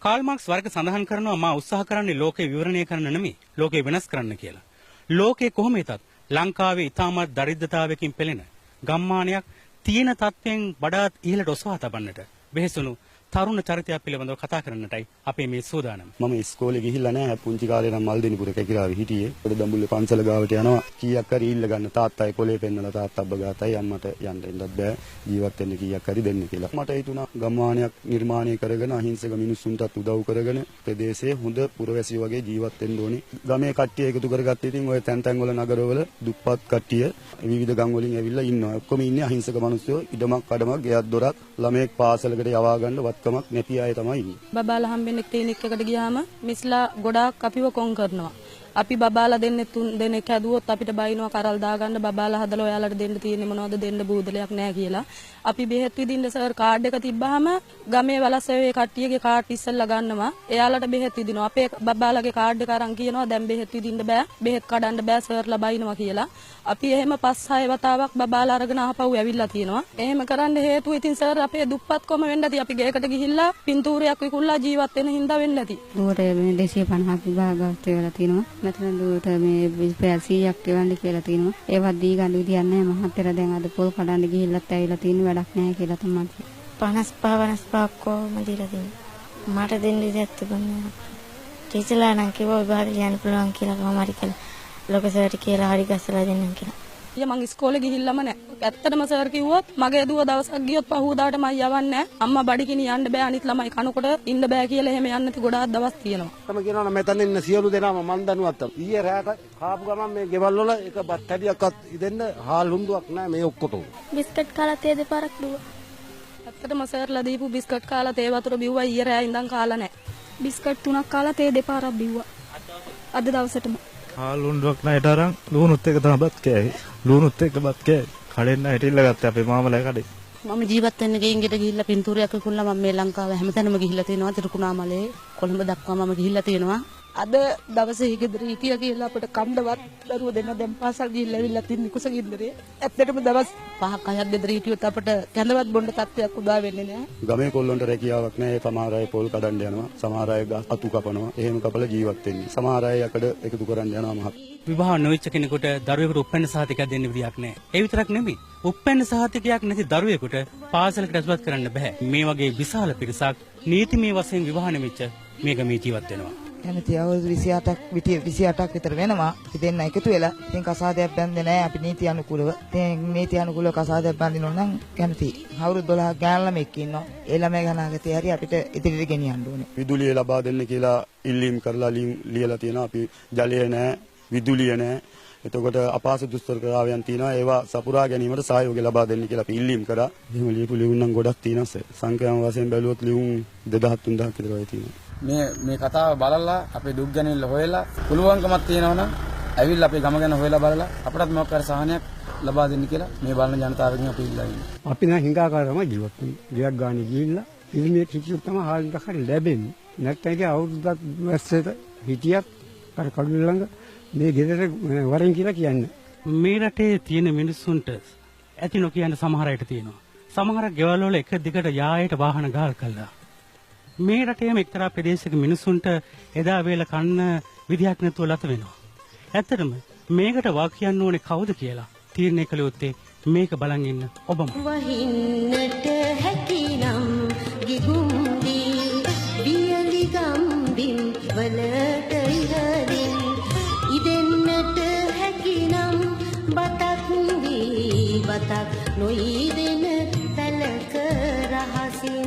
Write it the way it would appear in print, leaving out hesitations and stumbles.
Karl Marx වර්ග සඳහන් කරනවා මා උත්සාහ කරන්නේ ලෝකේ විවරණය කරන්න නෙමෙයි ලෝකේ වෙනස් කරන්න කියලා. ලෝකේ කොහොම හිතත් ලංකාවේ ඉතාමත් දරිද්‍රතාවයකින් පෙළෙන ගම්මානයක් තියෙන තත්ත්වයෙන් වඩාත් ඉහළට ඔසවා තබන්නට වෙහෙසුණු තරුණ චරිතයක් පිළිබඳව කතා කරන්නටයි අපේ මේ සූදානම. මම ඉස්කෝලේ ගිහිල්ලා නැහැ. පුංචි කාලේ නම් මල්දිනිපුර කැකිරාවේ හිටියේ. පොඩි දඹුල්ලේ පන්සල ගාවට යනවා. කීයක් හරි ඉල්ල ගන්න තාත්තයි පොලේ පෙන්නලා තාත්තා අබ්බ ගාතයි අම්මට යන්න එන්නත් බෑ. ජීවත් වෙන්න කීයක් හරි දෙන්න කියලා. මට හිතුණා ගම්මානයක් නිර්මාණය කරගෙන අහිංසක මිනිස්සුන්ටත් උදව් කරගෙන ප්‍රදේශයේ හොඳ පුරවැසියෝ වගේ ජීවත් වෙන්න ඕනේ. ගමේ කට්ටිය එකතු කරගත්ත ඉතින් ඔය තැන් තැන් වල නගරවල දුප්පත් කට්ටිය විවිධ ගම් වලින් ඇවිල්ලා ඉන්නවා. ඔක්කොම ඉන්නේ අහිංසක මිනිස්සුયો. ඉඩමක් කඩමක් ගෙයක් දොරක් ළමයෙක් පාසලකට යවා ගන්න වත්කමක් නැති අය තමයි ඉන්නේ. බබාලා හම්බෙන්නේ ක්ලිනික් එකට ගියාම මිස්ලා ගොඩාක් අපිව කොන් කරනවා. අපි බබාලා දෙන්නේ 3 දෙනෙක් හැදුවොත් අපිට බයිනවා කරල් දාගන්න බබාලා හදලා ඔයාලට දෙන්න තියෙන්නේ මොනවද දෙන්න බූදලයක් නැහැ කියලා. අපි බෙහෙත් විදින්න සර් කාඩ් එක තිබ්බහම ගමේ වලස්සවේ කට්ටියගේ කාඩ් ඉස්සෙල්ලා ගන්නවා. එයාලට බෙහෙත් විදිනවා. අපේ බබාලාගේ කාඩ් එක අරන් කියනවා දැන් බෙහෙත් විදින්න බෑ. බෙහෙත් කඩන්න බෑ සර්ලා බයිනවා කියලා. අපි එහෙම 5-6 වතාවක් බබාලා අරගෙන ආපහු ඇවිල්ලා තියෙනවා. එහෙම කරන්න හේතුව ඉතින් සර් අපේ දුප්පත්කම වෙන්න ඇති. අපි ගේකට ගිහිල්ලා පින්තූරයක් විකුණලා ජීවත් වෙන හින්දා වෙන්න ඇති. දුවට මේ 250ක් විභාගات වෙලා තියෙනවා. මෙතන දුවට මේ 100ක් ගෙවන්න කියලා තියෙනවා. ඒවත් දී ගන්න විදියක් නැහැ. මහත්තයර දැන් අද පොල් කඩන්න ගිහිල්ලත් ඇවිල්ලා තියෙන වැඩක් නැහැ කියලා තමයි. 55 කොහොම දීලා තියෙනවා. මට දෙන්න විදියක් තිබුණේ. ටීචර්ලා නම් කිව්වා විභාග ලියන්න පුළුවන් කියලා කොහොම හරි කියලා. ලොකු සර්ට කියලා හරි ගස්සලා දෙන්නම් කියලා. මං ඉස්කෝලේ ගිහිල්ලාම නැහැ. ඇත්තටම සර් කිව්වොත් මගේ දුව දවසක් ගියොත් පහුවදාට මම යවන්නේ නැහැ. අම්මා බඩගිනි යන්න බෑ අනිත් ළමයි කනකොට ඉන්න බෑ කියලා එහෙම යන්න නැති ගොඩාක් දවස් තියෙනවා. තම කියනවා නම් මෙතන ඉන්න සියලු දෙනාම මන් දනුවත්. ඊයේ රාත කාපු ගමන් මේ ගෙවල් වල එක බත් හැදියක්වත් ඉදෙන්න හාල් හුඳුවක් නැහැ මේ ඔක්කොටම. බිස්කට් කාලා තේ දෙපාරක් දුවා. ඇත්තටම සර්ලා දීපු බිස්කට් කාලා තේ වතුර බිව්වා ඊයේ රෑ ඉඳන් කාලා නැහැ. බිස්කට් 3ක් කාලා තේ දෙපාරක් බිව්වා. අද දවසටම හාල් හුඳුවක් නැයට අරන් ලුණුත් එක තමයි බත් කෑවේ. ලුණුත් එක බත් කෑවේ. කඩෙන් හිටිල්ල ගත්තා අපේ මාමලා කඩේ. මම ජීවත් වෙන්න ගෙයින් ගෙට ගිහිල්ලා පින්තූරයක් විකුණලා මම මේ ලංකාවේ හැමතැනම ගිහිල්ලා තියෙනවා. තිරුකුණාමලේ කොළඹ දක්වා මම ගිහිල්ලා තියෙනවා. අද දවසේ ගෙදර හිටියා කියලා අපිට කණ්ඩවත් දරුව දෙන්න දැන් පාසල් ගිහිල්ලා ඇවිල්ලා තින්නේ කුසගින්දරේ. ඇත්තටම දවස් 5ක් 6ක් ගෙදර හිටියොත් අපිට කැඳවත් බොන්න තත්ත්වයක් උදා වෙන්නේ නැහැ. ගමේ කොල්ලොන්ට රැකියාවක් නැහැ. සමහර අය පොල් කඩන්න යනවා. සමහර අය අතු කපනවා. එහෙම කපලා ජීවත් වෙන්නේ. සමහර අය යකඩ එකතු කරන්න යනවා මහත්. විවාහ නොවිච්ච කෙනෙකුට දරුවෙකුට උපැන්න සහතිකයක් දෙන්න විදියක් නැහැ. ඒ විතරක් නෙමෙයි. උපැන්න සහතිකයක් නැති දරුවෙකුට පාසලකට ඇතුළත් කරන්න බෑ. මේ වගේ විශාල පිරිසක් නීතිමය වශයෙන් විවාහ නෙමිච්ච මේ ගමේ ජීවත් වෙනවා. කැමති අවුරුදු 28ක් විතර වෙනවා. අපි දෙන්න එකතු වෙලා ඉතින් කසාදයක් බැන්දේ නැහැ අපි නීති අනුකූලව. ඉතින් නීති අනුකූලව කසාදයක් බඳිනවා නම් කැමති. අවුරුදු 12ක් ගාන ළමෙක් ඉන්නවා. ඒ ළමයි ගණනාගතේ හරි අපිට ඉදිරියට ගෙනියන්න ඕනේ. විදුලිය ලබා දෙන්න කියලා ඉල්ලීම් කරලා ලියලා තියෙනවා. අපි ජලය නැහැ, විදුලිය නැහැ. එතකොට අපහසු දුෂ්කරතාවයන් තියෙනවා. ඒවා සපුරා ගැනීමට සහයෝගය ලබා දෙන්න කියලා අපි ඉල්ලීම් කරා. එහෙම ලියපු ලියුම් නම් ගොඩක් තියෙනවා සර්. සංඛ්‍යාම වශයෙන් බැලුවොත් ලියුම් 2000-3000ක් විතර වගේ තියෙනවා. මේ කතාව බලලා අපේ දුක් ගැනීම හොයලා පුළුවන්කමක් තියෙනවා නම් ඇවිල්ලා අපේ ගම ගැන හොයලා බලලා අපටත් මොකක් හරි සහනයක් ලබා දෙන්න කියලා මේ බලන ජනතාවගෙන් අපි ඉල්ලා ඉන්නවා. අපි නම් හිඟාකාරම ජීවත් වෙන්නේ. ගියක් ගානේ ගිහිල්ලා ඉල්මේ කිසිත් තමයි හාල්ක හරි ලැබෙන්නේ. නැත්නම් ඒක අවුරුද්දක් වැස්සට හිටියත් අර කඩුව ළඟ මේ ගෙදර වරෙන් කියලා කියන්නේ. මේ රටේ තියෙන මිනිස්සුන්ට ඇති නොකියන සමහර අයට තියෙනවා. සමහර ගෙවල් වල එක දිගට යායට වාහන ගාල් කළා. මේ රටේම එක්තරා ප්‍රදේශයක මිනිසුන්ට එදා වේල කන්න විදියක් නැතුව ලත වෙනවා. ඇත්තටම මේකට වාක් කියන්න ඕනේ කවුද කියලා තීරණය කළ යුත්තේ මේක බලන් ඉන්න ඔබම. වහින්නට හැකිනම් ගිගුම්දි වියලි ගම්බින් වලට ඉරදින් ඉදෙන්නට හැකිනම් බතක් දී බතක් නොයිදෙන තලක රහසින්